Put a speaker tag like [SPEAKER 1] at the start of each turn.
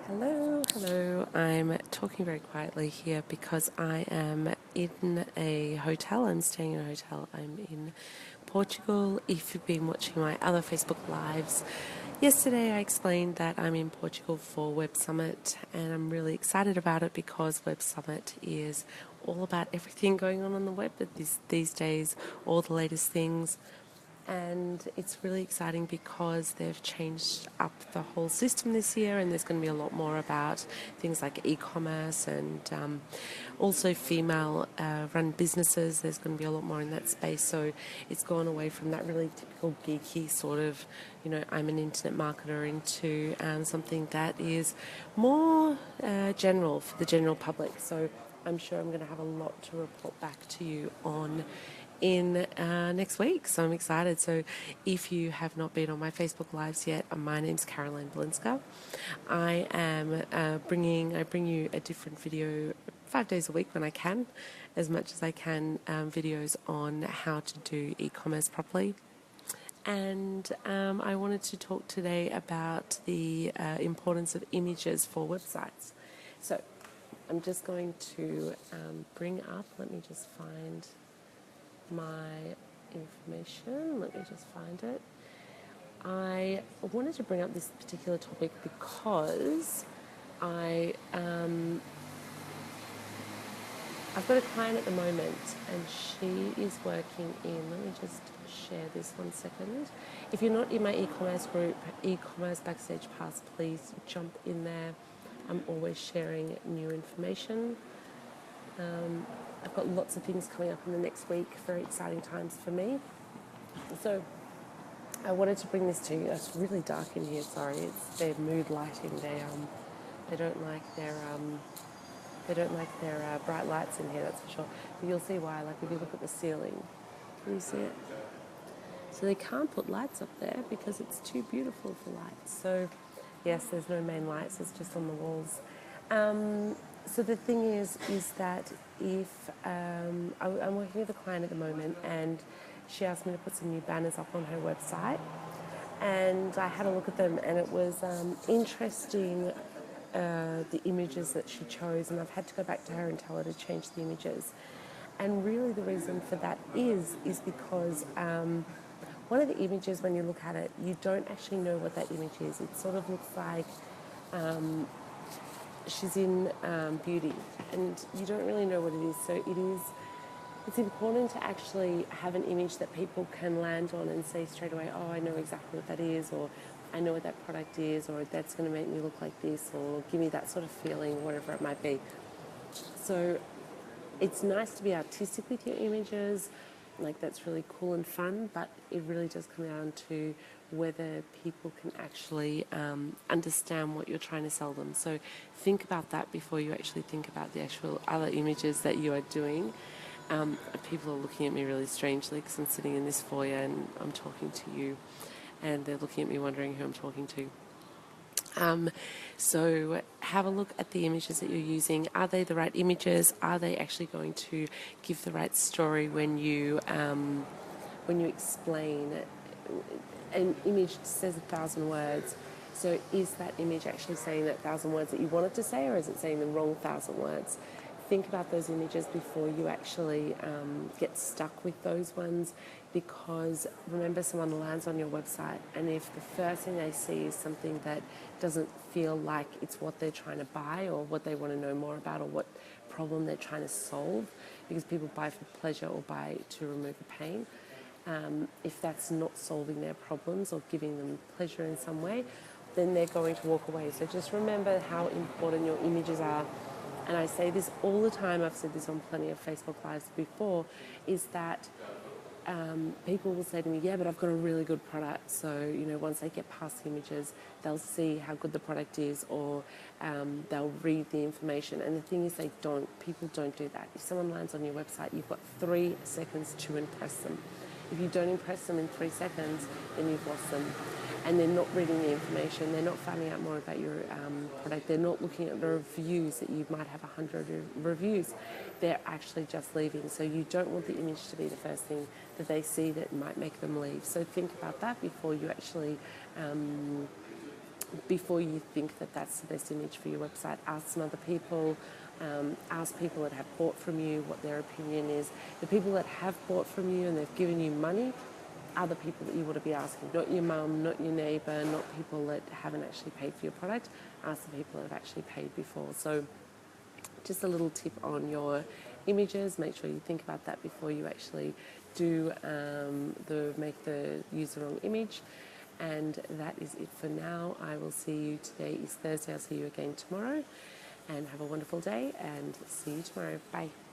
[SPEAKER 1] Hello. I'm talking very quietly here because I am in a hotel. I'm staying in a hotel. I'm in Portugal. If you've been watching my other Facebook Lives, yesterday I explained that I'm in Portugal for Web Summit, and I'm really excited about it because Web Summit is all about everything going on the web these days, all the latest things. And it's really exciting because they've changed up the whole system this year, and there's going to be a lot more about things like e-commerce and also female run businesses. There's going to be a lot more in that space, so it's gone away from that really typical geeky sort of, I'm an internet marketer, into something that is more general for the general public. So I'm sure I'm going to have a lot to report back to you on in next week, so I'm excited. So if you have not been on my Facebook Lives yet, my name's Caroline Blinska. I bring you a different video 5 days a week when I can, as much as I can, videos on how to do e-commerce properly. And I wanted to talk today about the importance of images for websites. So I'm just going to bring up, let me just find my information. Let me just find it. I wanted to bring up this particular topic because I've got a client at the moment, and she is working in, let me just share this 1 second. If you're not in my e-commerce group, e-commerce backstage pass, please jump in there. I'm always sharing new information. I've got lots of things coming up in the next week, very exciting times for me. So I wanted to bring this to you. It's really dark in here, sorry. It's their mood lighting. They don't like their bright lights in here, that's for sure. But you'll see why. Like if you look at the ceiling, can you see it? So they can't put lights up there because it's too beautiful for lights. So yes, there's no main lights, it's just on the walls. So the thing is that if I'm working with a client at the moment, and she asked me to put some new banners up on her website, and I had a look at them, and it was interesting, the images that she chose, and I've had to go back to her and tell her to change the images. And really the reason for that is because one of the images, when you look at it, you don't actually know what that image is. It sort of looks like she's in beauty, and you don't really know what it is. So it's important to actually have an image that people can land on and say straight away, oh, I know exactly what that is, or I know what that product is, or that's going to make me look like this, or give me that sort of feeling, whatever it might be. So it's nice to be artistic with your images, like that's really cool and fun, but it really does come down to whether people can actually understand what you're trying to sell them. So think about that before you actually think about the actual other images that you are doing. People are looking at me really strangely because I'm sitting in this foyer and I'm talking to you, and they're looking at me wondering who I'm talking to. So have a look at the images that you're using. Are they the right images? Are they actually going to give the right story when you explain it? An image says 1,000 words. So is that image actually saying that 1,000 words that you want it to say, or is it saying the wrong 1,000 words? Think about those images before you actually get stuck with those ones, because remember, someone lands on your website, and if the first thing they see is something that doesn't feel like it's what they're trying to buy, or what they want to know more about, or what problem they're trying to solve, because people buy for pleasure or buy to remove a pain, if that's not solving their problems or giving them pleasure in some way, then they're going to walk away. So just remember how important your images are. And I say this all the time, I've said this on plenty of Facebook Lives before, is that people will say to me, yeah, but I've got a really good product. So, once they get past the images, they'll see how good the product is, or they'll read the information. And the thing is, people don't do that. If someone lands on your website, you've got 3 seconds to impress them. If you don't impress them in 3 seconds, then you've lost them. And they're not reading the information, they're not finding out more about your product, they're not looking at the reviews, that you might have 100 reviews, they're actually just leaving. So you don't want the image to be the first thing that they see that might make them leave. So think about that before you actually before you think that that's the best image for your website. Ask some other people, ask people that have bought from you what their opinion is. The people that have bought from you and they've given you money are the people that you want to be asking, not your mum, not your neighbour, not people that haven't actually paid for your product. Ask the people that have actually paid before. So just a little tip on your images. Make sure you think about that before you actually do make the user wrong image. And that is it for now. I will see you. Today is Thursday. I'll see you again tomorrow. And have a wonderful day and see you tomorrow. Bye.